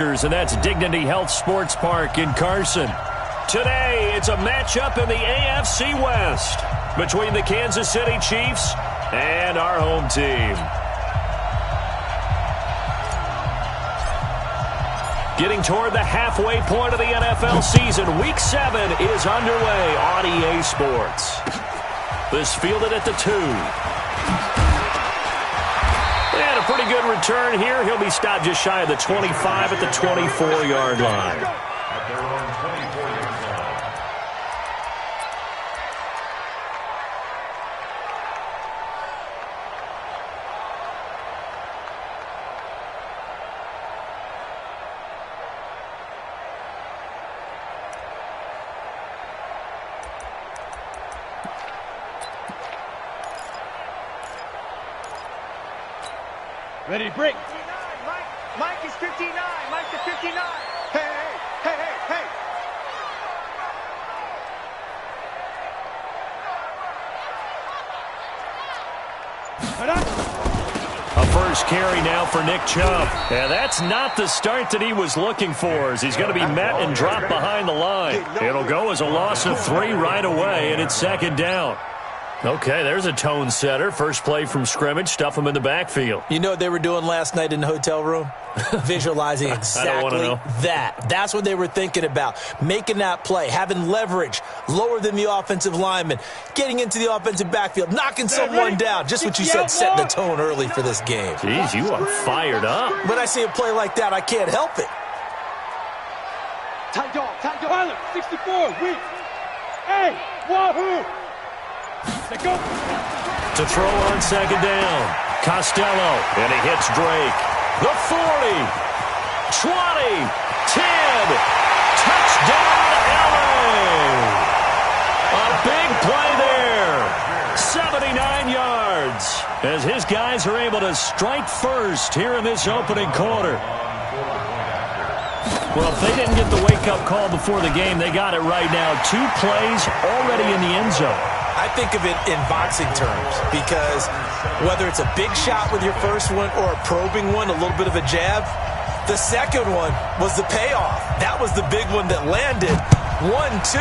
And that's Dignity Health Sports Park in Carson. Today, it's a matchup in the AFC West between the Kansas City Chiefs and our home team. Getting toward the halfway point of the NFL season, Week 7 is underway on EA Sports. This fielded at the 2. And a pretty good return here. He'll be stopped just shy of the 25 at the 24-yard line. Ready to break. Mike is 59. Mike is 59. Hey, hey, hey, hey, hey. A first carry now for Nick Chubb. And that's not the start that he was looking for, as he's going to be met and dropped behind the line. It'll go as a loss of 3 right away, and it's second down. Okay, there's a tone setter. First play from scrimmage, stuff him in the backfield. You know what they were doing last night in the hotel room? Visualizing exactly that. That's what they were thinking about. Making that play, having leverage, lower than the offensive lineman, getting into the offensive backfield, knocking someone down. Just what you said, setting the tone early for this game. Jeez, you are fired up. When I see a play like that, I can't help it. Tight dog. Pilot, 64, weak. Hey, wahoo! Go. To throw on second down. Costello. And he hits Drake. The 40. 20. 10. Touchdown, LA. A big play there. 79 yards. As his guys are able to strike first here in this opening quarter. Well, if they didn't get the wake-up call before the game, they got it right now. 2 plays already in the end zone. I think of it in boxing terms because whether it's a big shot with your first one or a probing one, a little bit of a jab, the second one was the payoff. That was the big one that landed. 1-2,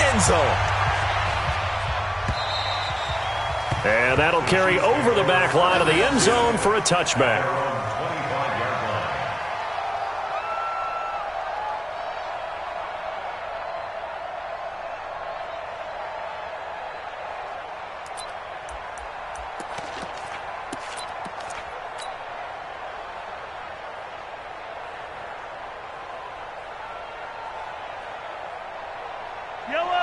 end zone. And that'll carry over the back line of the end zone for a touchback.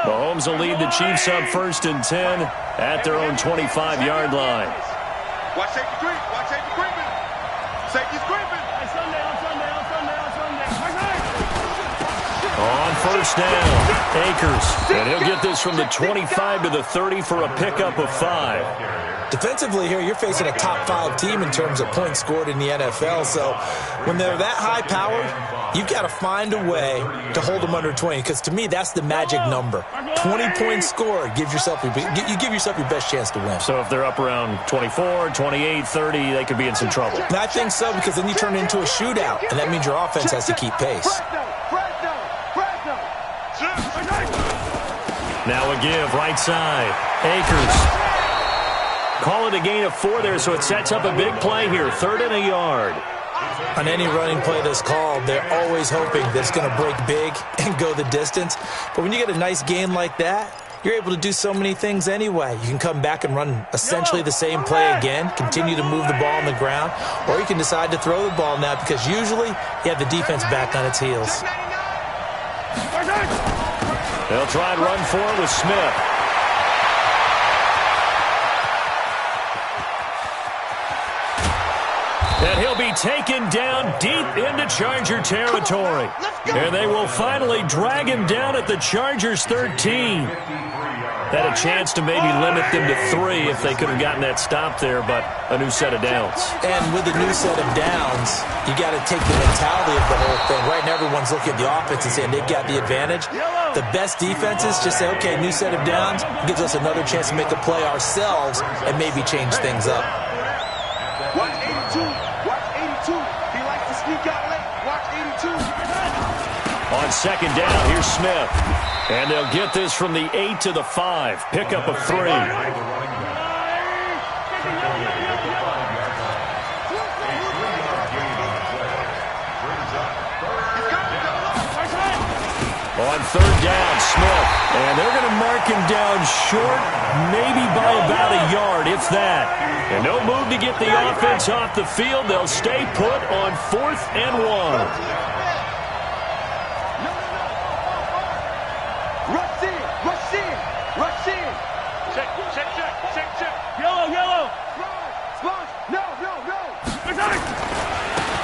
Mahomes will lead the Chiefs up 1st and 10 at their own 25-yard line. Watch safety creep. Watch safety creeping. Safety's creeping. On first down, Akers. And he'll get this from the 25 to the 30 for a pickup of 5. Defensively here, you're facing a top 5 team in terms of points scored in the NFL. So when they're that high-powered, you've got to find a way to hold them under 20. Because to me, that's the magic number. 20 points scored. You give yourself your best chance to win. So if they're up around 24, 28, 30, they could be in some trouble. And I think so, because then you turn it into a shootout. And that means your offense has to keep pace. Now a give, right side. Akers. Call it a gain of 4 there, so it sets up a big play here. 3rd and a yard. On any running play that's called, they're always hoping that it's going to break big and go the distance. But when you get a nice gain like that, you're able to do so many things anyway. You can come back and run essentially the same play again, continue to move the ball on the ground, or you can decide to throw the ball now because usually you have the defense back on its heels. They'll try and run for it with Smith. And he'll be taken down deep into Charger territory. And they will finally drag him down at the Chargers' 13. Had a chance to maybe limit them to 3 if they could have gotten that stop there, but a new set of downs. And with a new set of downs, you got to take the mentality of the whole thing. Right now, everyone's looking at the offense and saying they've got the advantage. The best defenses just say, okay, new set of downs gives us another chance to make a play ourselves and maybe change things up. Watch 82. Watch 82. He likes to sneak out late. Watch 82. On second down, here's Smith. And they'll get this from the 8 to the 5. Pickup of 3. On third down, Smith. And they're going to mark him down short, maybe by about a yard, if that. And no move to get the offense off the field. They'll stay put on 4th and 1. Rush in! Rush in! Rush in! Check, check, check, check, check. Yellow, yellow. Sponge! No, no, no!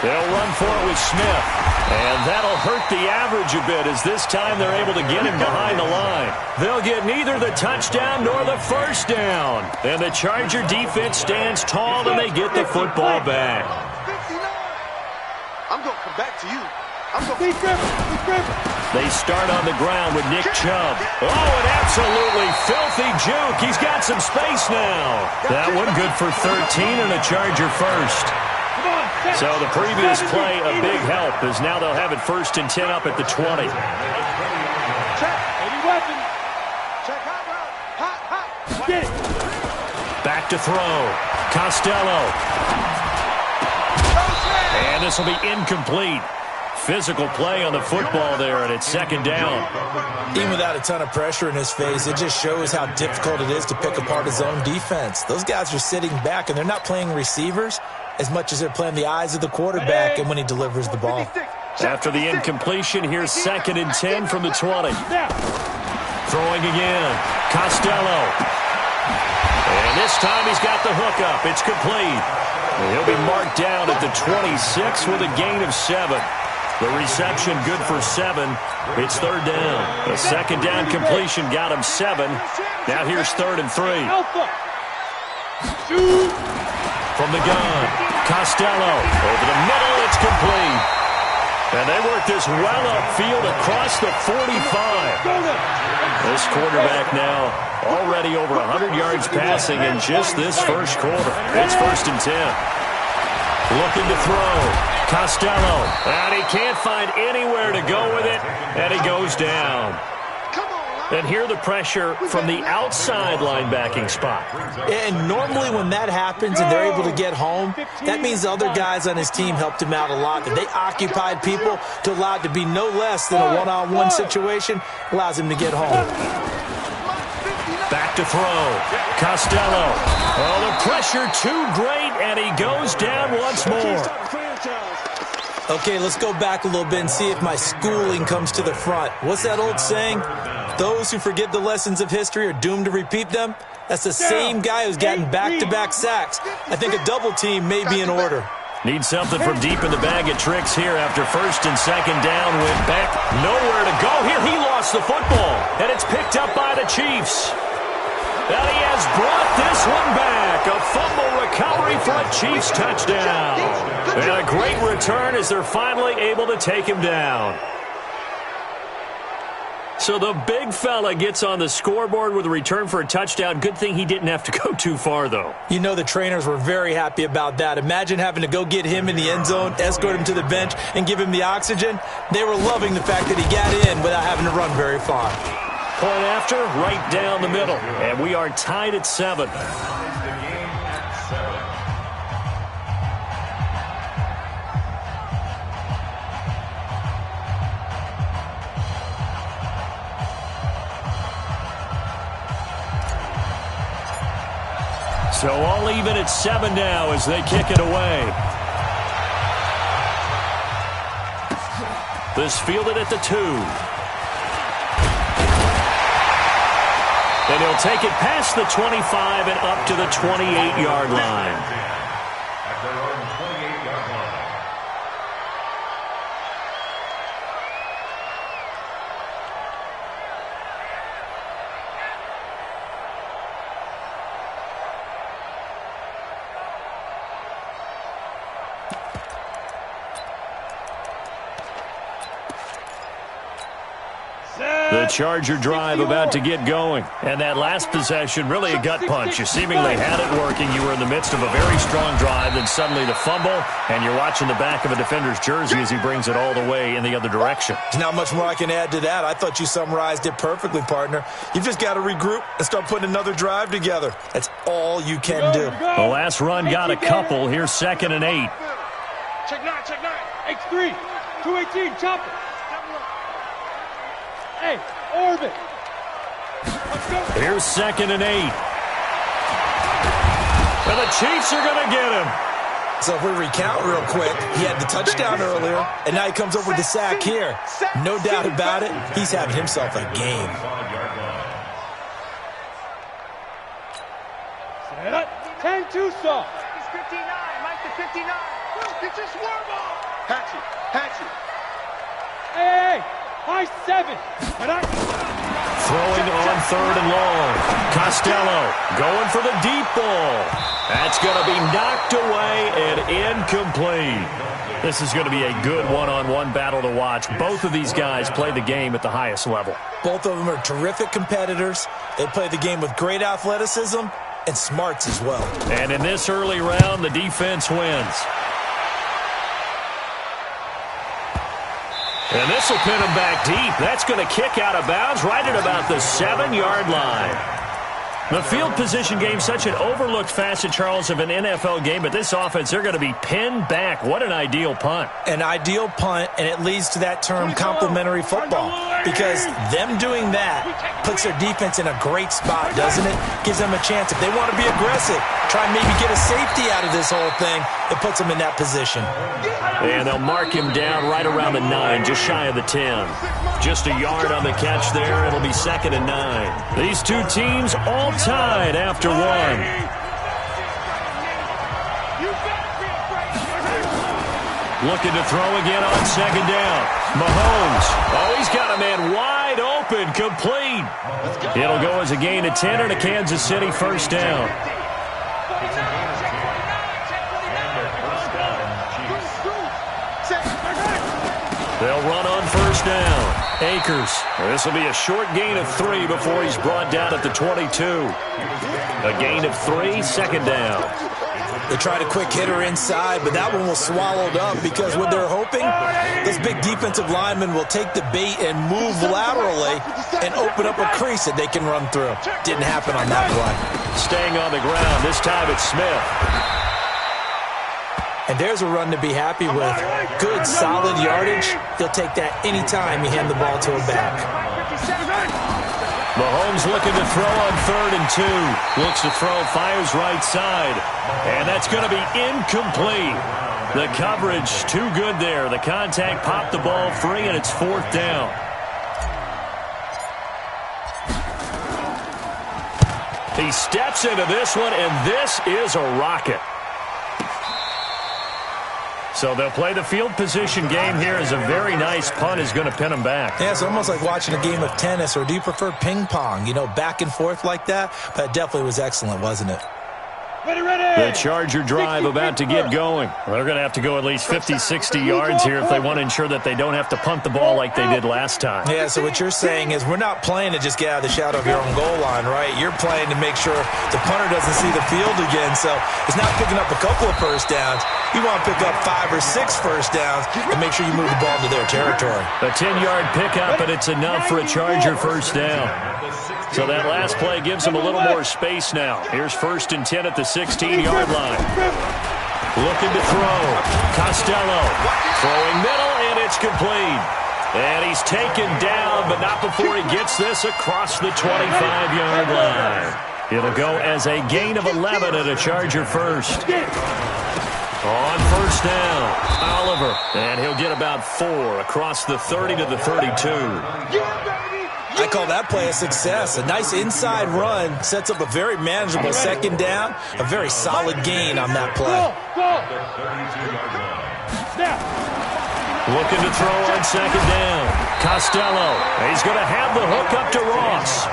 They'll run for it with Smith. And that'll hurt the average a bit as this time they're able to get him behind the line. They'll get neither the touchdown nor the first down. And the Charger defense stands tall and they get the football back. 59! I'm going to come back to you. I'm going Be careful, be careful. They start on the ground with Nick Chubb. Oh, an absolutely filthy juke. He's got some space now. That one good for 13 and a Charger first. So the previous play, a big help, as now they'll have it 1st and 10 up at the 20. Check. Any weapon. Check hot. Hot. Get it. Back to throw. Costello. And this will be incomplete. Physical play on the football there, and it's second down. Even without a ton of pressure in his face, it just shows how difficult it is to pick apart his own defense. Those guys are sitting back, and they're not playing receivers as much as they're playing the eyes of the quarterback and when he delivers the ball. After the incompletion, here's 2nd and 10 from the 20. Throwing again. Costello. And this time he's got the hookup. It's complete. And he'll be marked down at the 26 with a gain of 7. The reception good for 7. It's 3rd down. The 2nd down completion got him 7. Now here's 3rd and 3. Alpha. Shoot. From the gun, Costello. Over the middle, it's complete. And they work this well upfield across the 45. This quarterback now already over 100 yards passing in just this first quarter. It's 1st and 10. Looking to throw. Costello. And he can't find anywhere to go with it. And he goes down. And here the pressure from the outside linebacking spot. And normally when that happens and they're able to get home, that means the other guys on his team helped him out a lot. That they occupied people to allow it to be no less than a one-on-one situation allows him to get home. Back to throw. Costello. Oh, the pressure too great, and he goes down once more. Okay, let's go back a little bit and see if my schooling comes to the front. What's that old saying? Those who forget the lessons of history are doomed to repeat them. That's the same guy who's gotten back-to-back sacks. I think a double team may be in order. Need something from deep in the bag of tricks here after 1st and 2nd down with Beck. Nowhere to go here. He lost the football, and it's picked up by the Chiefs. And he has brought this one back. A fumble recovery for a Chiefs touchdown. And a great return as they're finally able to take him down. So the big fella gets on the scoreboard with a return for a touchdown. Good thing he didn't have to go too far, though. You know the trainers were very happy about that. Imagine having to go get him in the end zone, escort him to the bench, and give him the oxygen. They were loving the fact that he got in without having to run very far. Point after, right down the middle. And we are tied at 7. So all even at 7 now as they kick it away. This fielded at the 2. And he'll take it past the 25 and up to the 28-yard line. The The Charger drive about to get going. And that last possession, really a gut punch. You seemingly had it working. You were in the midst of a very strong drive, then suddenly the fumble, and you're watching the back of a defender's jersey as he brings it all the way in the other direction. There's not much more I can add to that. I thought you summarized it perfectly, partner. You've just got to regroup and start putting another drive together. That's all you can do. The last run got a couple. Here's 2nd and 8. Check 9, check 9. X3, 218, chop it. Hey, orbit. Let's go. Here's 2nd and 8. And the Chiefs are going to get him. So if we recount real quick, he had the touchdown earlier, and now he comes over with the sack here. No doubt about it, he's having himself a game. Set up. 10-2 soft. Mike is 59. Mike to 59. Get your swerve off. Hatchet. Hatchet. Hey, high 7. Throwing on 3rd and long. Costello going for the deep ball. That's going to be knocked away and incomplete. This is going to be a good one-on-one battle to watch. Both of these guys play the game at the highest level. Both of them are terrific competitors. They play the game with great athleticism and smarts as well. And in this early round, the defense wins. And this will pin him back deep. That's going to kick out of bounds right at about the 7-yard line. The field position game, such an overlooked facet, Charles, of an NFL game, but this offense, they're going to be pinned back. What an ideal punt. An ideal punt, and it leads to that term complementary football, because them doing that puts their defense in a great spot, doesn't it? Gives them a chance. If they want to be aggressive, try and maybe get a safety out of this whole thing, it puts them in that position. And they'll mark him down right around the 9, just shy of the 10. Just a yard on the catch there. It'll be 2nd and 9. These two teams all tied after one. Looking to throw again on 2nd down. Mahomes. Oh, he's got a man wide open, complete. It'll go as a gain of 10 and a Kansas City 1st down. They'll run on 1st down. Akers. This will be a short gain of 3 before he's brought down at the 22. A gain of 3, 2nd down. They tried a quick hitter inside, but that one was swallowed up because what they're hoping, those big defensive linemen will take the bait and move laterally and open up a crease that they can run through. Didn't happen on that play. Staying on the ground. This time it's Smith. And there's a run to be happy with. Good, solid yardage. He'll take that anytime you hand the ball to a back. Mahomes looking to throw on 3rd and 2. Looks to throw, fires right side. And that's going to be incomplete. The coverage too good there. The contact popped the ball free, and it's 4th down. He steps into this one, and this is a rocket. So they'll play the field position game here as a very nice punt is going to pin them back. Yeah, it's almost like watching a game of tennis, or do you prefer ping pong? You know, back and forth like that? But it definitely was excellent, wasn't it? The Charger drive about to get going. They're going to have to go at least 50, 60 yards here if they want to ensure that they don't have to punt the ball like they did last time. Yeah, so what you're saying is we're not playing to just get out of the shadow of your own goal line, right? You're playing to make sure the punter doesn't see the field again. So it's not picking up a couple of first downs. You want to pick up 5 or 6 first downs and make sure you move the ball into their territory. A 10-yard pickup, but it's enough for a Charger 1st down. So that last play gives them a little more space now. Here's 1st and 10 at the 16-yard line. Looking to throw. Costello throwing middle, and it's complete. And he's taken down, but not before he gets this across the 25-yard line. It'll go as a gain of 11 at a Charger 1st. On 1st down, Oliver. And he'll get about 4 across the 30 to the 32. I call that play a success. A nice inside run sets up a very manageable 2nd down. A very solid gain on that play. Looking to throw on 2nd down. Costello. He's going to have the hook up to Ross.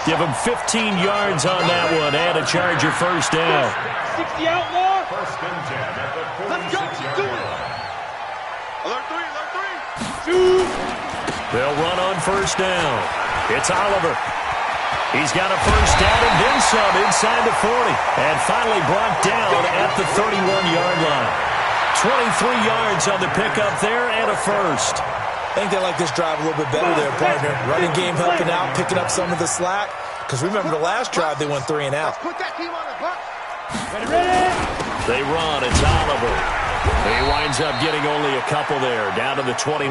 Give him 15 yards on that one and a Charger 1st down. 60 outlaw. Let's go. Do it. Alert 3, alert 3. Shoot. They'll run on 1st down. It's Oliver. He's got a first down and then some inside the 40. And finally brought down at the 31-yard line. 23 yards on the pickup there and a first. I think they like this drive a little bit better there, partner. Running game helping out, picking up some of the slack. Because remember the last drive, they went 3 and out. Put that team on the bus. Ready? They run. It's Oliver. He winds up getting only a couple there, down to the 29.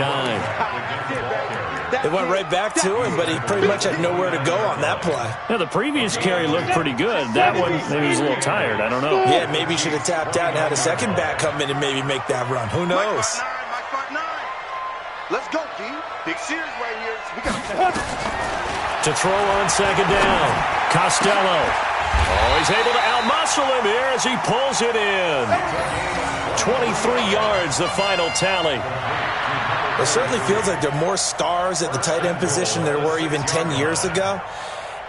They went right back to him, but he pretty much had nowhere to go on that play. Yeah, the previous carry looked pretty good. That one, maybe he was a little tired. I don't know. Yeah, maybe he should have tapped out and had a second back come in and maybe make that run. Who knows? Mike Part 9. Let's go, G. Big Sears right here. We got To throw on second down, Costello. Oh, he's able to outmuscle him here as he pulls it in. 23 yards, the final tally. It certainly feels like there are more stars at the tight end position than there were even 10 years ago.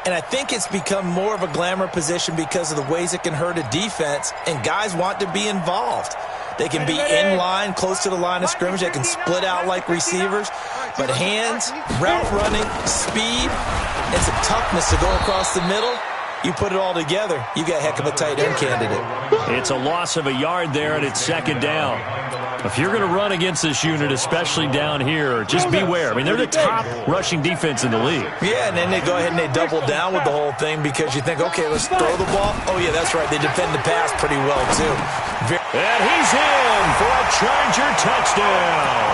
And I think it's become more of a glamour position because of the ways it can hurt a defense, and guys want to be involved. They can be in line, close to the line of scrimmage. They can split out like receivers. But hands, route running, speed, and some toughness to go across the middle, you put it all together, you got a heck of a tight end candidate. It's a loss of a yard there, and it's second down. If you're going to run against this unit, especially down here, just beware. I mean, they're the top rushing defense in the league. Yeah, and then they go ahead and they double down with the whole thing because you think, okay, let's throw the ball. Oh, yeah, that's right. They defend the pass pretty well, too. And he's in for a Charger touchdown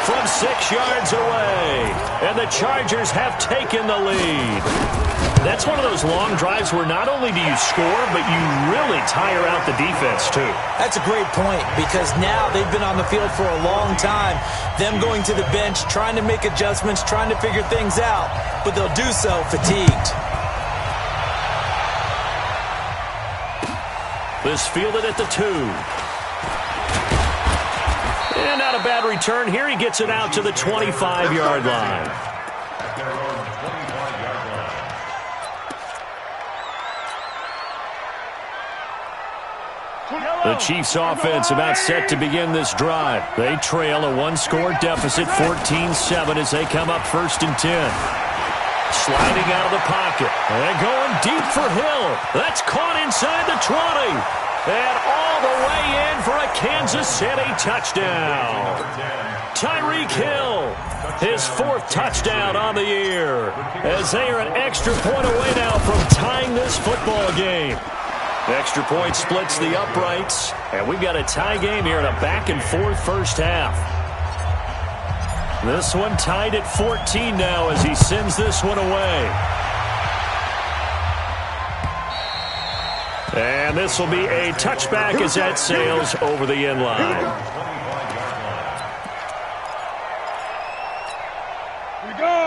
from 6 yards away. And the Chargers have taken the lead. That's one of those long drives where not only do you score, but you really tire out the defense, too. That's a great point because now they've been on the field for a long time. Them going to the bench, trying to make adjustments, trying to figure things out, but they'll do so fatigued. This fielded at the 2. And not a bad return here. He gets it out to the 25-yard line. The Chiefs offense about set to begin this drive. They trail a one-score deficit, 14-7, as they come up 1st and 10. Sliding out of the pocket. And going deep for Hill. That's caught inside the 20. And all the way in for a Kansas City touchdown. Tyreek Hill, his 4th touchdown on the year. As they are an extra point away now from tying this football game. Extra point splits the uprights. And we've got a tie game here in a back-and-forth first half. This one tied at 14 now as he sends this one away. And this will be a touchback as that sails over the end line.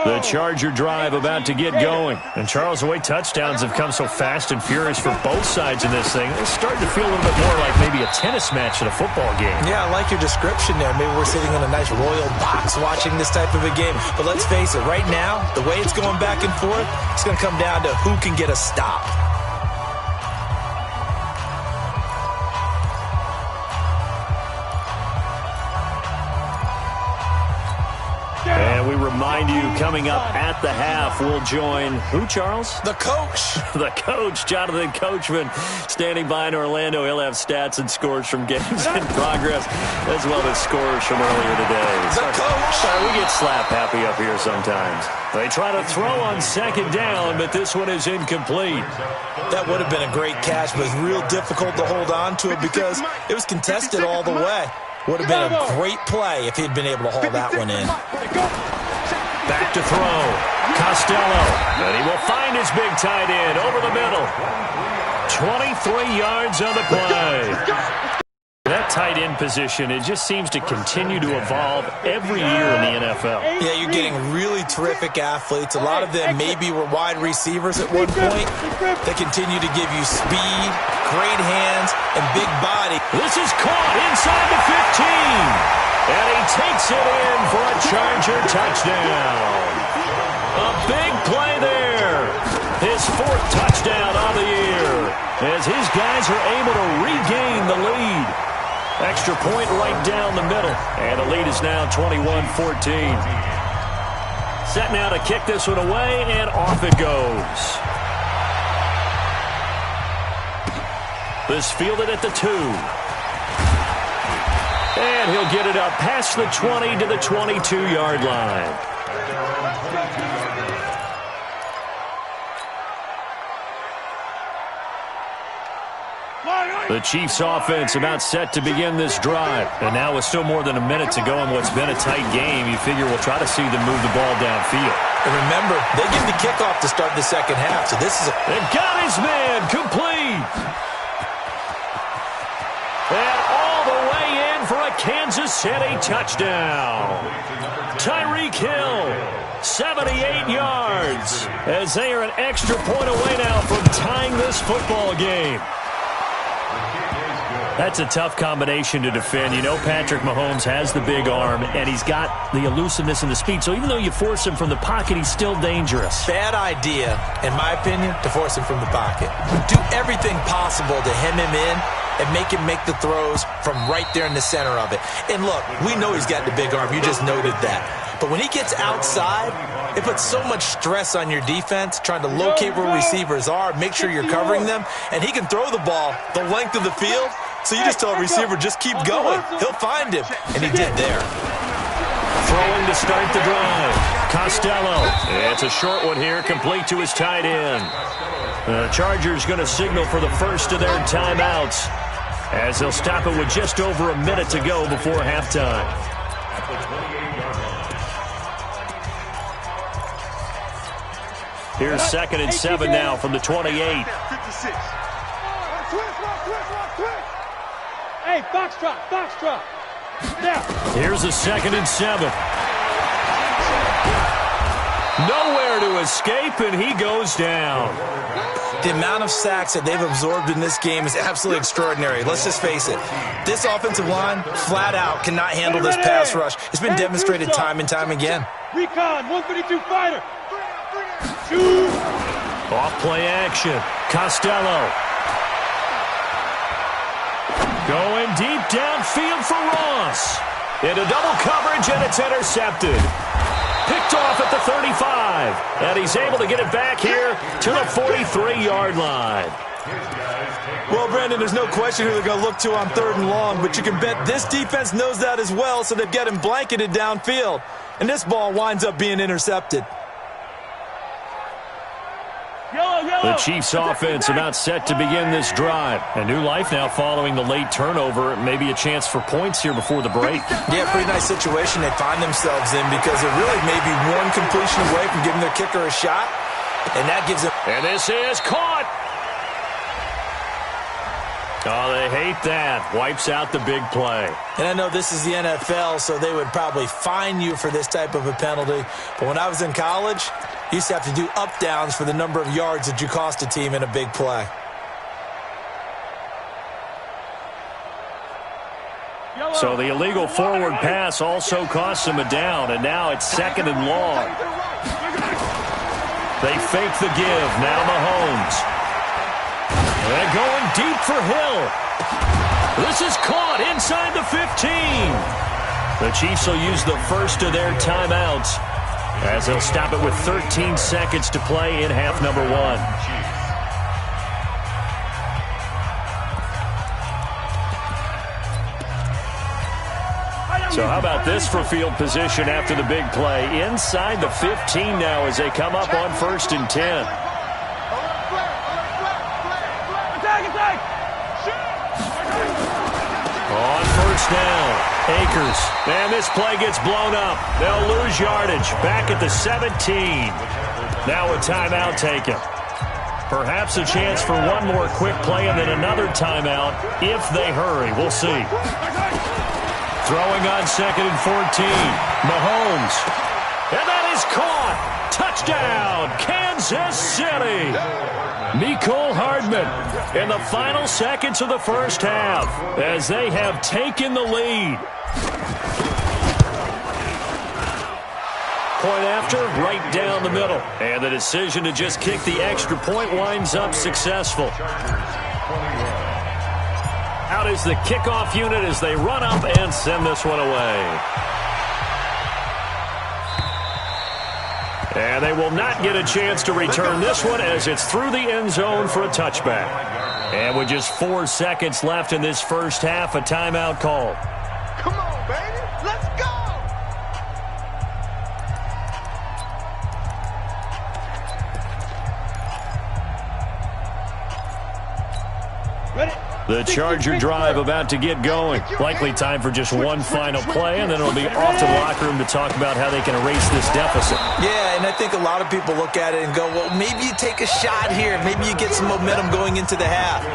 The Charger drive about to get going. And Charles, the way touchdowns have come so fast and furious for both sides in this thing, it's starting to feel a little bit more like maybe a tennis match at a football game. Yeah, I like your description there. Maybe we're sitting in a nice royal box watching this type of a game. But let's face it, right now, the way it's going back and forth, it's going to come down to who can get a stop. And we remind you, coming up at the half, we'll join who, Charles? The coach. The coach, Jonathan Coachman, standing by in Orlando. He'll have stats and scores from games in progress, as well as scores from earlier today. The coach. Sorry, we get slap happy up here sometimes. They try to throw on second down, but this one is incomplete. That would have been a great catch, but it's real difficult to hold on to it because it was contested all the way. Would have been a great play if he'd been able to haul that one in. Back to throw. Costello. And he will find his big tight end over the middle. 23 yards on the play. That tight end position, it just seems to continue to evolve every year in the NFL. Yeah, you're getting really terrific athletes. A lot of them maybe were wide receivers at one point. They continue to give you speed, great hands, and big body. This is caught inside the 15. And he takes it in for a Charger touchdown. A big play there. His 4th touchdown on the year. As his guys are able to regain the lead. Extra point right down the middle. And the lead is now 21-14. Set now to kick this one away, and off it goes. This fielded at the 2. And he'll get it up past the 20 to the 22-yard line. The Chiefs offense about set to begin this drive. And now with still more than a minute to go in what's been a tight game, you figure we'll try to see them move the ball downfield. And remember, they give the kickoff to start the second half, so this is a... And got his man complete. And all the way in for a Kansas City touchdown. Tyreek Hill, 78 yards, as they are an extra point away now from tying this football game. That's a tough combination to defend. You know Patrick Mahomes has the big arm, and he's got the elusiveness and the speed. So even though you force him from the pocket, he's still dangerous. Bad idea, in my opinion, to force him from the pocket. Do everything possible to hem him in and make him make the throws from right there in the center of it. And look, we know he's got the big arm. You just noted that. But when he gets outside, it puts so much stress on your defense trying to locate where receivers are, make sure you're covering them, and he can throw the ball the length of the field. So you just tell a receiver, just keep going. He'll find him. And he did there. Throwing to start the drive. Costello. It's a short one here, complete to his tight end. The Chargers going to signal for the first of their timeouts, as they'll stop it with just over a minute to go before halftime. Here's 2nd and 7 now from the 28. Hey, box drop. Now. Here's a 2nd and 7. Nowhere to escape, and he goes down. The amount of sacks that they've absorbed in this game is absolutely extraordinary. Let's just face it. This offensive line, flat out, cannot handle this pass rush. It's been demonstrated time and time again. Recon, 152 fighter. Shoot. Off play action. Costello. Going deep downfield for Ross. Into double coverage, and it's intercepted. Picked off at the 35. And he's able to get it back here to the 43-yard line. Well, Brandon, there's no question who they're going to look to on 3rd and long, but you can bet this defense knows that as well, so they've got him blanketed downfield. And this ball winds up being intercepted. The Chiefs offense about set to begin this drive. A new life now following the late turnover. Maybe a chance for points here before the break. Yeah, pretty nice situation they find themselves in, because they're really maybe one completion away from giving their kicker a shot. And that gives them... And this is caught. Oh, they hate that. Wipes out the big play. And I know this is the NFL, so they would probably fine you for this type of a penalty. But when I was in college, you used to have to do up-downs for the number of yards that you cost a team in a big play. So the illegal forward pass also costs him a down, and now it's 2nd and long. They fake the give. Now Mahomes. And going deep for Hill. This is caught inside the 15. The Chiefs will use the first of their timeouts, as they'll stop it with 13 seconds to play in half number 1. So how about this for field position after the big play? Inside the 15 now as they come up on 1st and 10. On 1st down, Akers. And this play gets blown up. They'll lose yardage. Back at the 17. Now a timeout taken. Perhaps a chance for one more quick play and then another timeout if they hurry. We'll see. Throwing on 2nd and 14. Mahomes. And that is caught. Touchdown, Kansas City. Mecole Hardman in the final seconds of the first half as they have taken the lead. Point after, right down the middle. And the decision to just kick the extra point winds up successful. Out is the kickoff unit as they run up and send this one away. And they will not get a chance to return this one as it's through the end zone for a touchback. And with just 4 seconds left in this first half, a timeout call. Come on, baby. Let's go. The Charger drive about to get going. Likely time for just one final play, and then it'll be off to the locker room to talk about how they can erase this deficit. Yeah, and I think a lot of people look at it and go, well, maybe you take a shot here. Maybe you get some momentum going into the half.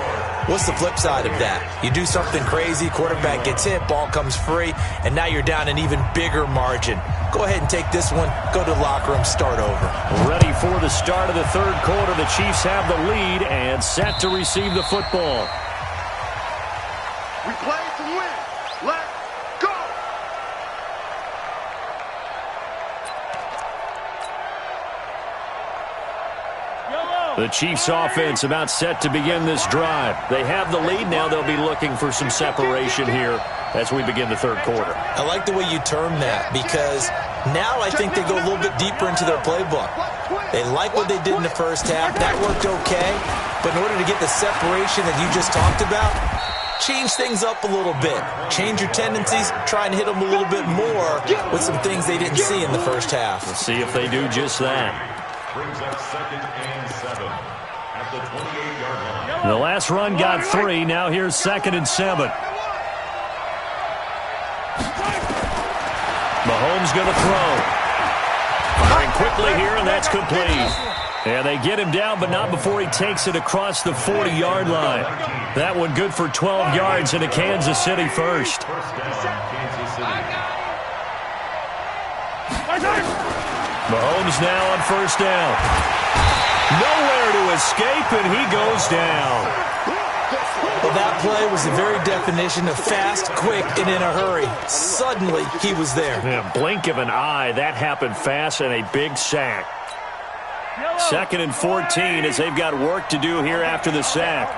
What's the flip side of that? You do something crazy, quarterback gets hit, ball comes free, and now you're down an even bigger margin. Go ahead and take this one, go to the locker room, start over. Ready for the start of the third quarter. The Chiefs have the lead and set to receive the football. We play to win. Let's go. The Chiefs offense about set to begin this drive. They have the lead. Now they'll be looking for some separation here as we begin the third quarter. I like the way you term that because now I think they go a little bit deeper into their playbook. They like what they did in the first half. That worked okay. But in order to get the separation that you just talked about, change things up a little bit. Change your tendencies. Try and hit them a little bit more with some things they didn't see in the first half. We'll see if they do just that. Brings up 2nd and 7 at the 28-yard line. The last run got 3. Now here's 2nd and 7. Mahomes going to throw. Firing quickly here, and that's complete. And they get him down, but not before he takes it across the 40-yard line. That one good for 12 yards into Kansas City first. Mahomes now on first down. Nowhere to escape, and he goes down. Well, that play was the very definition of fast, quick, and in a hurry. Suddenly, he was there. Yeah, blink of an eye, that happened fast, and a big sack. 2nd and 14 as they've got work to do here after the sack.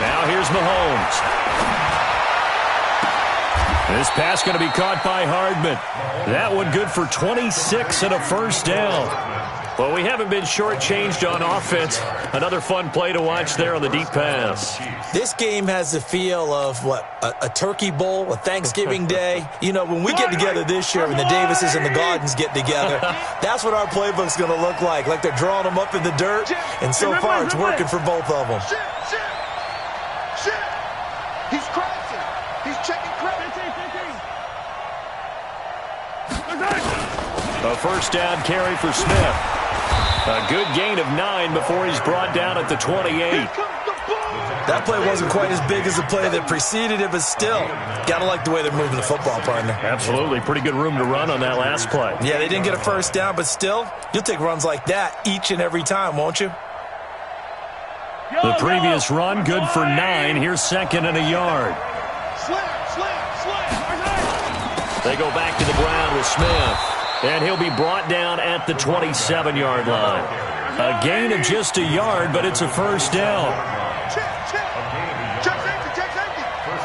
Now here's Mahomes. This pass going to be caught by Hardman. That one good for 26 and a first down. Well, we haven't been shortchanged on offense. Another fun play to watch there on the deep pass. This game has the feel of, what, a turkey bowl, a Thanksgiving day. You know, when we get together this year, when the Davises and the Gardens get together, that's what our playbook's going to look like they're drawing them up in the dirt, and so far it's working for both of them. Shit. He's crossing. He's checking credit. A first down carry for Smith. A good gain of 9 before he's brought down at the 28. That play wasn't quite as big as the play that preceded it, but still, gotta like the way they're moving the football, partner. Absolutely. Pretty good room to run on that last play. Yeah, they didn't get a first down, but still, you'll take runs like that each and every time, won't you? The previous run, good for 9. Here's 2nd and a yard. Slam. They go back to the ground with Smith. And he'll be brought down at the 27-yard line. A gain of just a yard, but it's a first down. Check safety.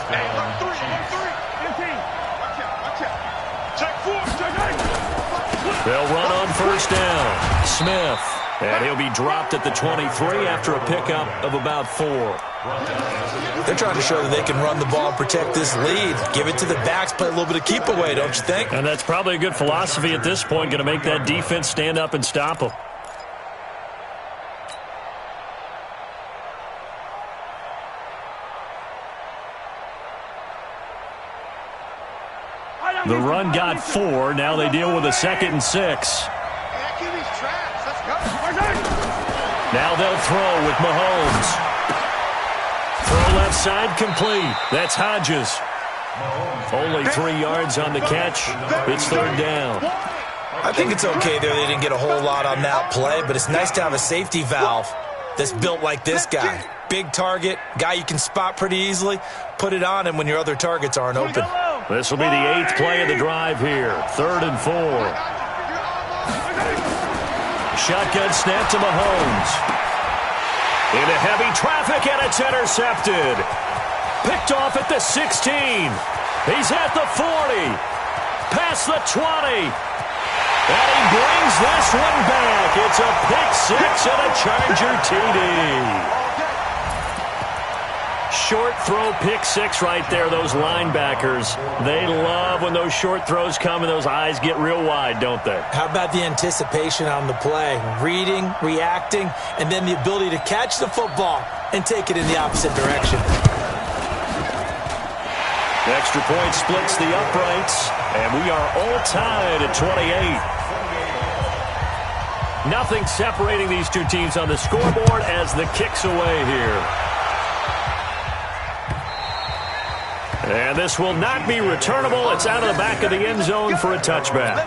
Hey, run 3. 15. Watch out. Check 4. They'll run on first down. Smith. And he'll be dropped at the 23 after a pickup of about 4. They're trying to show that they can run the ball and protect this lead. Give it to the backs, play a little bit of keep away, don't you think? And that's probably a good philosophy at this point, going to make that defense stand up and stop them. The run got 4. Now they deal with a 2nd and 6. Now they'll throw with Mahomes. Throw left side complete. That's Hodges. Only 3 yards on the catch. It's third down. I think it's okay there. They didn't get a whole lot on that play, but it's nice to have a safety valve that's built like this guy. Big target, guy you can spot pretty easily. Put it on him when your other targets aren't open. This will be the 8th play of the drive here. 3rd and 4. Shotgun snap to Mahomes. Into heavy traffic, and it's intercepted. Picked off at the 16. He's at the 40. Pass across the 20. And he brings this one back. It's a pick six and a Charger TD. Short throw pick six right there. Those linebackers, they love when those short throws come and those eyes get real wide, don't they? How about the anticipation on the play? Reading, reacting, and then the ability to catch the football and take it in the opposite direction. The extra point splits the uprights, and we are all tied at 28. Nothing separating these two teams on the scoreboard as the kick's away here. And this will not be returnable. It's out of the back of the end zone for a touchback.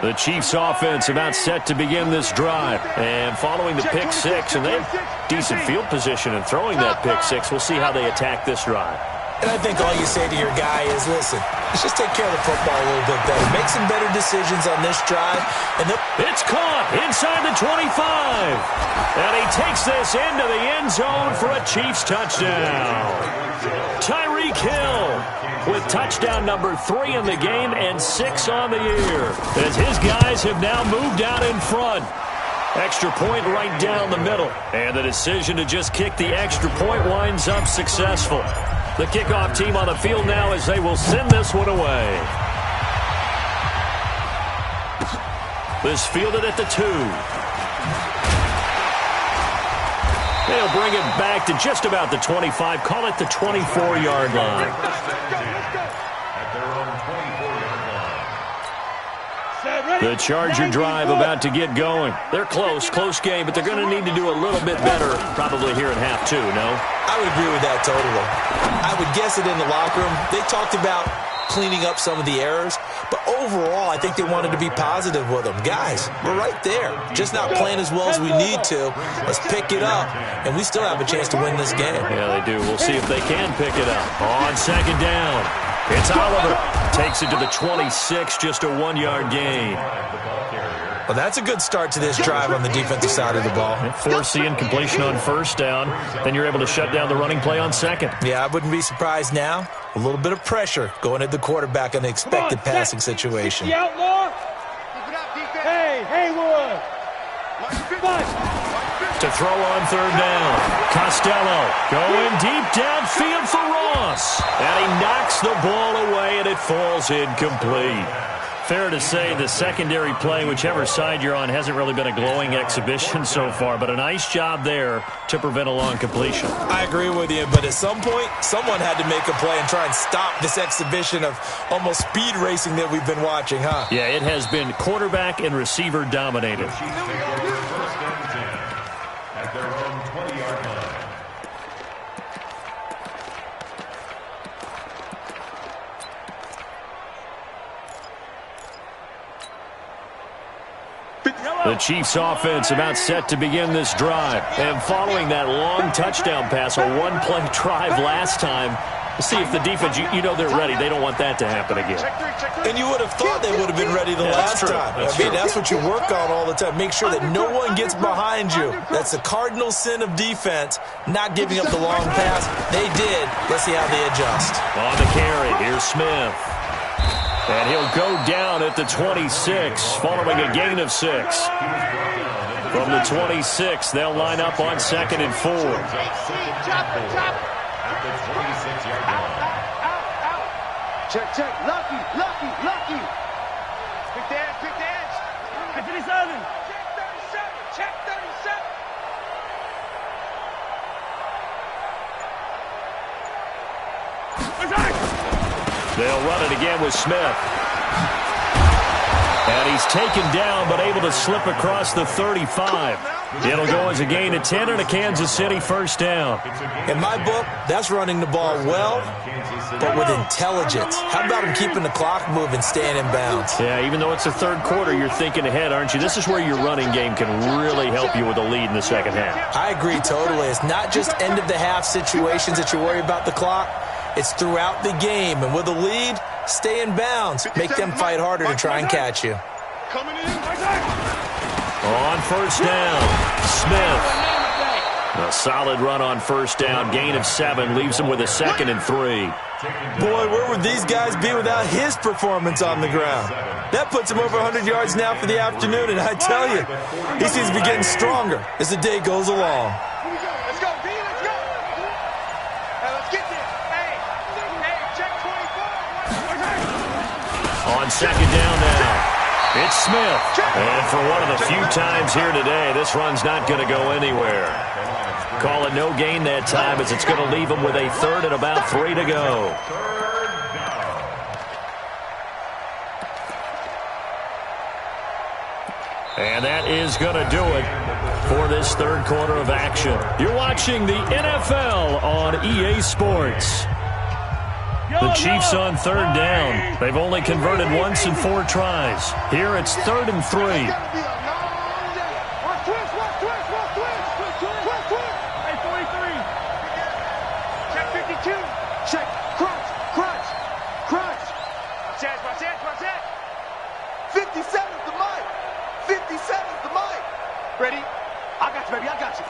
The Chiefs offense about set to begin this drive. And following the pick six, and they have decent field position in throwing that pick six. We'll see how they attack this drive. And I think all you say to your guy is, listen, let's just take care of the football a little bit better. Make some better decisions on this drive. And it's caught inside the 25. And he takes this into the end zone for a Chiefs touchdown. Tyreek Hill with touchdown number 3 in the game and 6 on the year. As his guys have now moved out in front. Extra point right down the middle. And the decision to just kick the extra point winds up successful. The kickoff team on the field now as they will send this one away. This fielded at the 2. They'll bring it back to just about the 25. Call it the 24-yard line. At their own 24-yard line. The Charger drive about to get going. They're close game, but they're going to need to do a little bit better probably here in half 2, no? I would agree with that totally. I would guess it in the locker room. They talked about cleaning up some of the errors, but overall, I think they wanted to be positive with them. Guys, we're right there. Just not playing as well as we need to. Let's pick it up, and we still have a chance to win this game. Yeah, they do. We'll see if they can pick it up. On second down, it's Oliver. Takes it to the 26, just a 1-yard gain. Well, that's a good start to this drive on the defensive side of the ball. Force the incompletion on first down. Then you're able to shut down the running play on second. Yeah, I wouldn't be surprised now. A little bit of pressure going at the quarterback in the expected passing situation. Hey, Haywood. To throw on third down. Costello going deep downfield for Ross. And he knocks the ball away, and it falls incomplete. Fair to say the secondary play, whichever side you're on, hasn't really been a glowing exhibition so far, but a nice job there to prevent a long completion. I agree with you, but at some point, someone had to make a play and try and stop this exhibition of almost speed racing that we've been watching, huh? Yeah, it has been quarterback and receiver dominated. First and 10 at their own 20-yard line. The Chiefs offense about set to begin this drive. And following that long touchdown pass, a one-play drive last time, see if the defense, you know they're ready. They don't want that to happen again. And you would have thought they would have been ready the last time. That's what you work on all the time. Make sure that no one gets behind you. That's the cardinal sin of defense, not giving up the long pass. They did. Let's see how they adjust. On the carry, here's Smith. And he'll go down at the 26, following a gain of 6. From the 26, they'll line up on second and 4. At the 26-yard line. Check. Lucky. Quick dance. Check 37. Check 37. They'll run it again with Smith. And he's taken down, but able to slip across the 35. It'll go as a gain of 10 and a Kansas City first down. In my book, that's running the ball well, but with intelligence. How about him keeping the clock moving, staying in bounds? Yeah, even though it's the third quarter, you're thinking ahead, aren't you? This is where your running game can really help you with a lead in the second half. I agree totally. It's not just end-of-the-half situations that you worry about the clock. It's throughout the game. And with a lead, stay in bounds. Make them fight harder to try and catch you. Coming in. On first down, Smith. A solid run on first down. Gain of 7 leaves him with a 2nd and 3. Boy, where would these guys be without his performance on the ground? That puts him over 100 yards now for the afternoon, and I tell you, he seems to be getting stronger as the day goes along. Let's go, B, let's go. Hey, let's get this. Hey, check 24. On second down now, it's Smith. And for one of the few times here today, this run's not going to go anywhere. Call it no gain that time as it's going to leave him with a 3rd and about 3 to go. And that is going to do it for this 3rd quarter of action. You're watching the NFL on EA Sports. The Chiefs on 3rd down. They've only converted once in 4 tries. Here it's 3rd and 3. Check 52. Check. Crunch. Watch that. 57's the mic. 57's the mic. Ready? I got you, baby. I got you.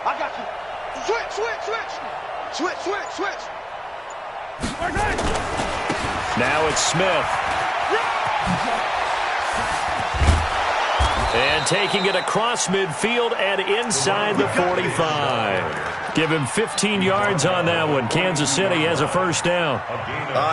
Switch. Now it's Smith. And taking it across midfield and inside the 45. Give him 15 yards on that one. Kansas City has a first down.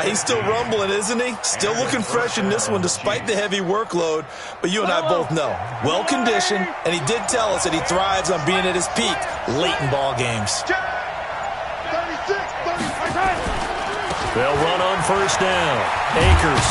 He's still rumbling, isn't he? Still looking fresh in this one despite the heavy workload. But you and I both know, well-conditioned, and he did tell us that he thrives on being at his peak late in ball games. 36. They'll run on first down. Akers.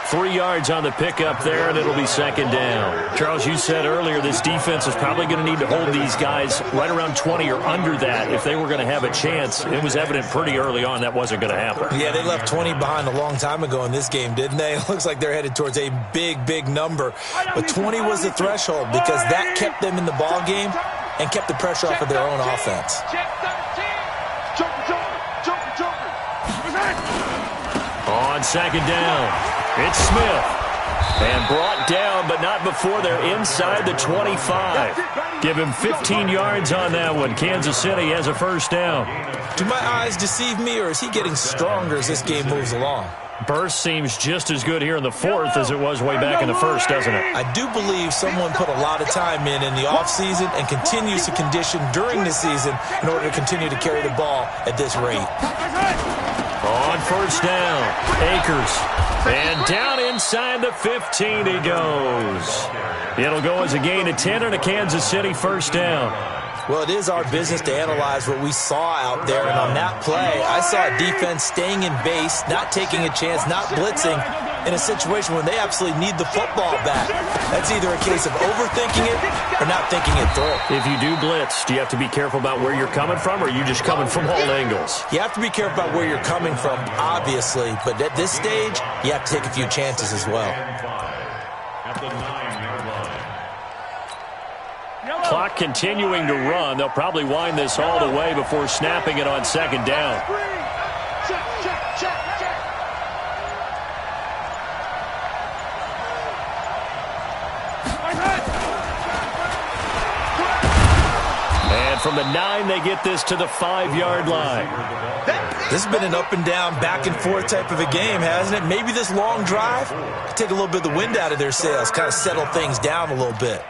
3 yards on the pickup there, and it'll be second down. Charles, you said earlier this defense is probably going to need to hold these guys right around 20 or under that if they were going to have a chance. It was evident pretty early on that wasn't going to happen. Yeah, they left 20 behind a long time ago in this game, didn't they? It looks like they're headed towards a big number. But 20 was the threshold because that kept them in the ball game and kept the pressure off of their own offense. Check 13. Joker. On second down. It's Smith. And brought down, but not before they're inside the 25. Give him 15 yards on that one. Kansas City has a first down. Do my eyes deceive me, or is he getting stronger as this game moves along? Burst seems just as good here in the 4th as it was way back in the 1st, doesn't it? I do believe someone put a lot of time in the offseason and continues to condition during the season in order to continue to carry the ball at this rate. On first down, Akers. And down inside the 15 he goes. It'll go as a gain of 10 and a Kansas City first down. Well, it is our business to analyze what we saw out there, and on that play, I saw a defense staying in base, not taking a chance, not blitzing in a situation when they absolutely need the football back. That's either a case of overthinking it or not thinking it through. If you do blitz, do you have to be careful about where you're coming from, or are you just coming from all angles? You have to be careful about where you're coming from, obviously, but at this stage, you have to take a few chances as well. At the 9-yard line. Clock continuing to run. They'll probably wind this all the way before snapping it on second down. Check. And from the 9, they get this to the 5-yard line. This has been an up and down, back and forth type of a game, hasn't it? Maybe this long drive could take a little bit of the wind out of their sails, kind of settle things down a little bit.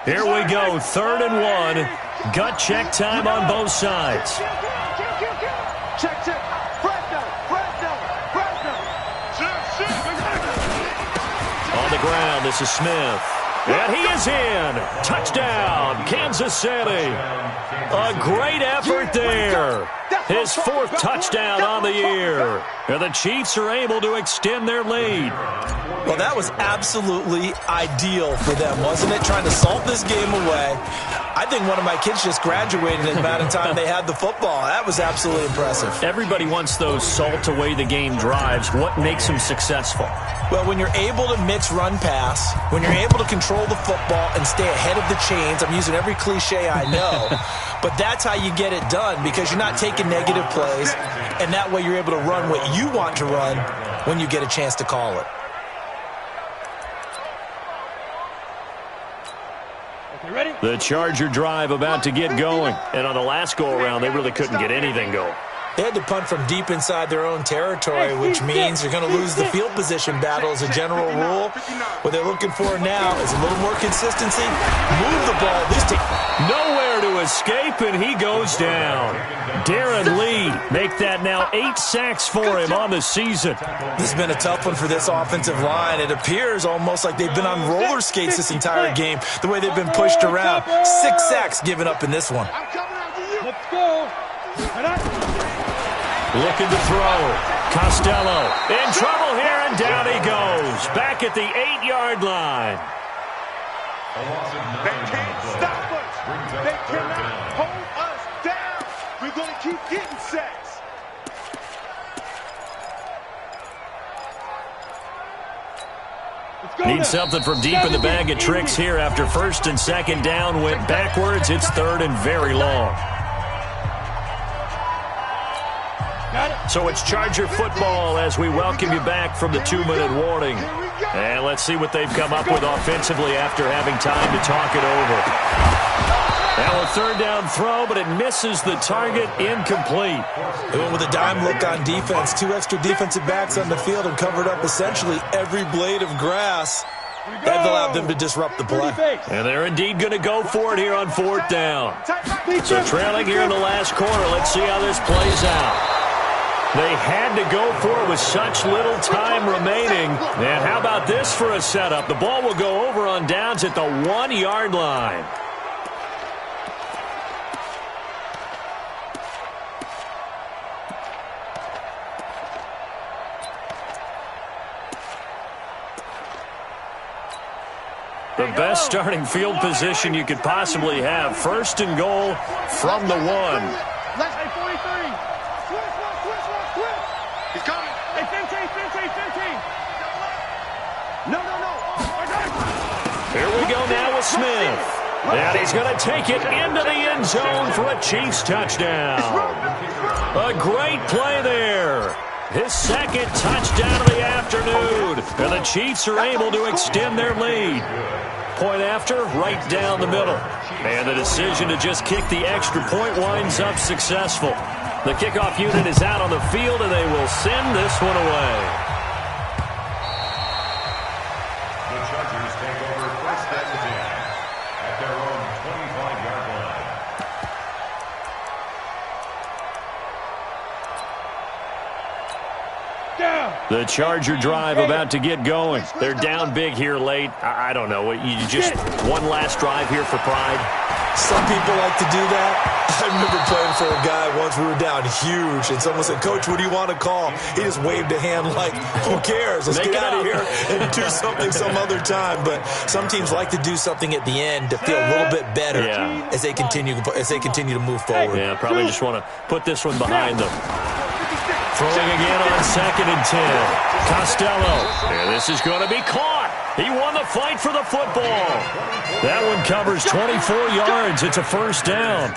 Here we go, 3rd and 1. Gut check time on both sides. Check. Fresno. On the ground, this is Smith. And he is in. Touchdown, Kansas City. A great effort there. His 4th touchdown on the year. And the Chiefs are able to extend their lead. Well, that was absolutely ideal for them, wasn't it? Trying to salt this game away. I think one of my kids just graduated in the amount of time they had the football. That was absolutely impressive. Everybody wants those salt away the game drives. What makes them successful? Well, when you're able to mix run-pass, when you're able to control the football and stay ahead of the chains, I'm using every cliche I know, but that's how you get it done because you're not taking negative plays, and that way you're able to run what you want to run when you get a chance to call it. Ready? The Charger drive about to get going. And on the last go-around, they really couldn't get anything going. They had to punt from deep inside their own territory, which means you're going to lose the field position battle as a general rule. What they're looking for now is a little more consistency. Move the ball. At least nowhere to escape, and he goes down. Darren Lee, make that now 8 sacks for him on the season. This has been a tough one for this offensive line. It appears almost like they've been on roller skates this entire game, the way they've been pushed around. 6 sacks given up in this one. Let's go. Looking to throw. Costello in trouble here, and down he goes. Back at the 8-yard line. They can't stop us. They cannot hold us down. We're going to keep getting sacks. Need something from deep in the bag of tricks here after 1st and 2nd down. Went backwards. It's 3rd and very long. So it's Charger football as we welcome you back from the 2-minute warning. And let's see what they've come up with offensively after having time to talk it over. Now a 3rd down throw, but it misses the target, incomplete. They went with a dime look on defense. 2 extra defensive backs on the field and covered up essentially every blade of grass. That allowed them to disrupt the play. And they're indeed going to go for it here on 4th down. So trailing here in the last quarter, let's see how this plays out. They had to go for it with such little time remaining. And how about this for a setup? The ball will go over on downs at the 1-yard line. The best starting field position you could possibly have. 1st and goal from the 1. Let's say 43. He's coming. Hey, 15. No. Here we go now with Smith. And he's going to take it into the end zone for a Chiefs touchdown. A great play there. His 2nd touchdown of the afternoon. And the Chiefs are able to extend their lead. Point after, right down the middle. And the decision to just kick the extra point winds up successful. The kickoff unit is out on the field, and they will send this one away. The Chargers take over 1st and 10 at their own 25-yard line. The Charger drive about to get going. They're down big here late. I don't know. You just one last drive here for pride? Some people like to do that. I remember playing for a guy once. We were down huge, and someone said, "Coach, what do you want to call?" He just waved a hand like, "Who cares? Let's get out of here and do something some other time." But some teams like to do something at the end to feel a little bit better as they continue to move forward. Yeah, probably just want to put this one behind them. Throwing again on 2nd and 10. Costello. And this is going to be caught. He won the fight for the football. That one covers 24 yards. It's a 1st down.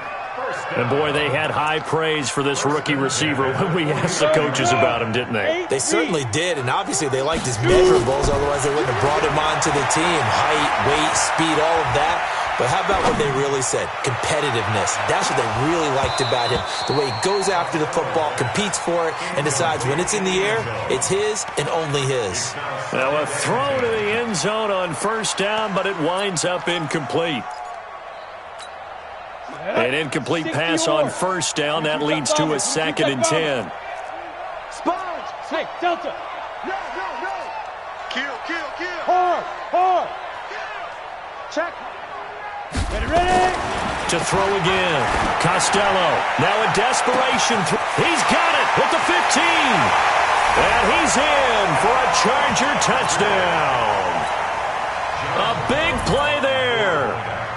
And, boy, they had high praise for this rookie receiver when we asked the coaches about him, didn't they? They certainly did, and obviously they liked his measurables. Otherwise, they wouldn't have brought him onto the team. Height, weight, speed, all of that. But how about what they really said? Competitiveness. That's what they really liked about him. The way he goes after the football, competes for it, and decides when it's in the air, it's his and only his. Now a throw to the end zone on 1st down, but it winds up incomplete. An incomplete pass on 1st down. That leads to a 2nd and 10. Sponge. Hey, Delta. No. Kill. Hard. Check. Ready. To throw again. Costello. Now a desperation. He's got it at the 15. And he's in for a Charger touchdown. A big play there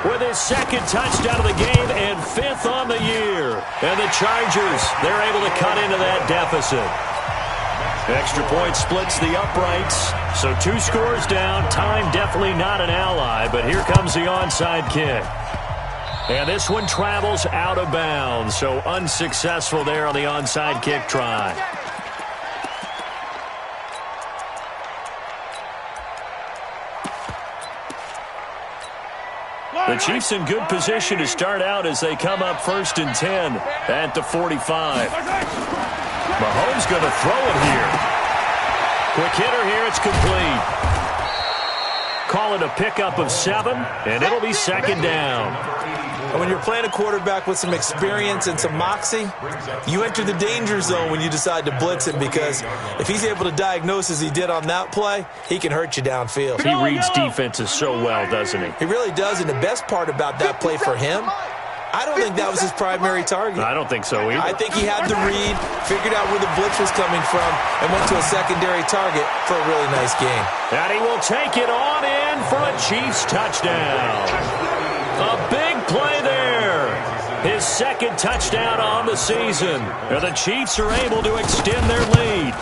with his second touchdown of the game and 5th on the year. And the Chargers, they're able to cut into that deficit. Extra point splits the uprights. So 2 scores down. Time definitely not an ally, but here comes the onside kick. And this one travels out of bounds, so unsuccessful there on the onside kick try. The Chiefs in good position to start out as they come up 1st and 10 at the 45. Mahomes going to throw it here. Quick hitter here, it's complete. Call it a pickup of 7, and it'll be 2nd down. And when you're playing a quarterback with some experience and some moxie, you enter the danger zone when you decide to blitz him, because if he's able to diagnose as he did on that play, he can hurt you downfield. He reads defenses so well, doesn't he? He really does, and the best part about that play for him, I don't think that was his primary target. I don't think so either. I think he had the read, figured out where the blitz was coming from, and went to a secondary target for a really nice game. And he will take it on in for a Chiefs touchdown. A big play there. His 2nd touchdown on the season. And the Chiefs are able to extend their lead.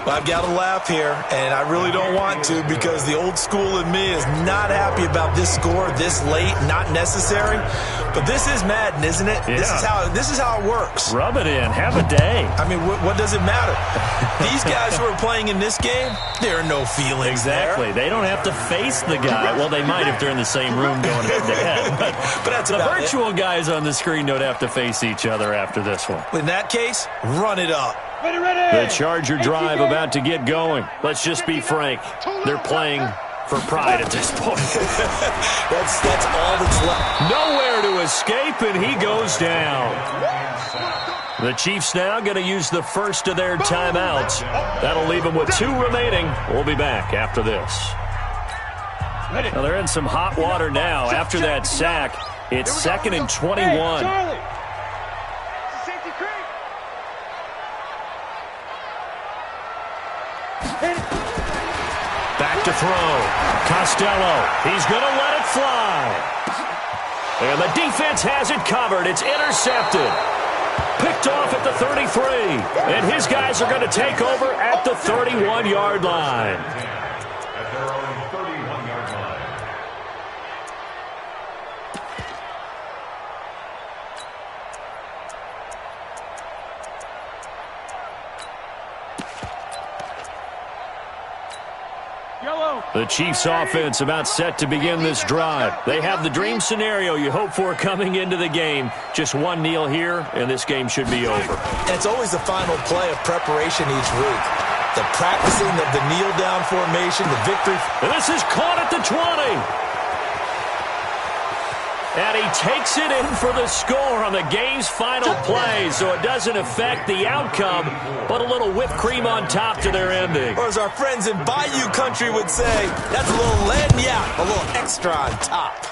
Well, I've got to laugh here, and I really don't want to, because the old school in me is not happy about this score this late, not necessary. But this is Madden, isn't it? Yeah. This is how it works. Rub it in. Have a day. I mean, what does it matter? These guys who are playing in this game, there are no feelings Exactly. there. They don't have to face the guy. Well, they might if they're in the same room going head-to-head. But that's the about virtual guys on the screen don't have to face each other after this one. In that case, run it up. Ready, ready. The Charger drive about to get going. Let's just be frank. They're playing for pride at this point. That's all that's left. Nowhere to escape, and he goes down. The Chiefs now going to use the first of their timeouts. That'll leave them with 2 remaining. We'll be back after this. Well, they're in some hot water now after that sack. It's 2nd and 21. Charlie. Safety creek. Back to throw. Costello. He's going to let it fly. And the defense has it covered. It's intercepted. Picked off at the 33. And his guys are going to take over at the 31-yard line. At their own 31-yard line. Yellow. The Chiefs offense about set to begin this drive. They have the dream scenario you hope for coming into the game. Just one kneel here, and this game should be over. And it's always the final play of preparation each week. The practicing of the kneel-down formation, the victory. And this is caught at the 20. And he takes it in for the score on the game's final play, so it doesn't affect the outcome, but a little whipped cream on top to their ending. Or as our friends in Bayou Country would say, that's a little lagniappe, a little extra on top.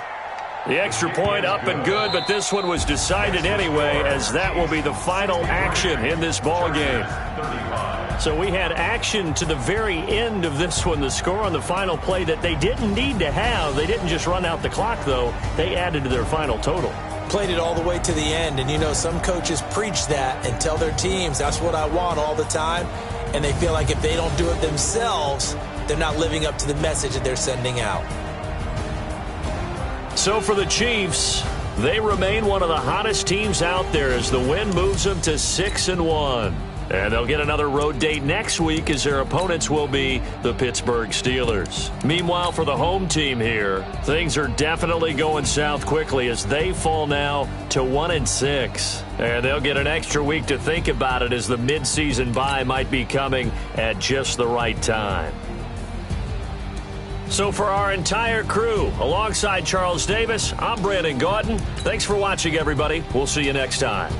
The extra point up and good, but this one was decided anyway, as that will be the final action in this ball game. So we had action to the very end of this one, the score on the final play that they didn't need to have. They didn't just run out the clock, though. They added to their final total. Played it all the way to the end, and you know some coaches preach that and tell their teams, that's what I want all the time, and they feel like if they don't do it themselves, they're not living up to the message that they're sending out. So for the Chiefs, they remain one of the hottest teams out there as the win moves them to 6-1. And they'll get another road date next week as their opponents will be the Pittsburgh Steelers. Meanwhile, for the home team here, things are definitely going south quickly as they fall now to 1-6. And they'll get an extra week to think about it as the midseason bye might be coming at just the right time. So for our entire crew, alongside Charles Davis, I'm Brandon Gaudin. Thanks for watching, everybody. We'll see you next time.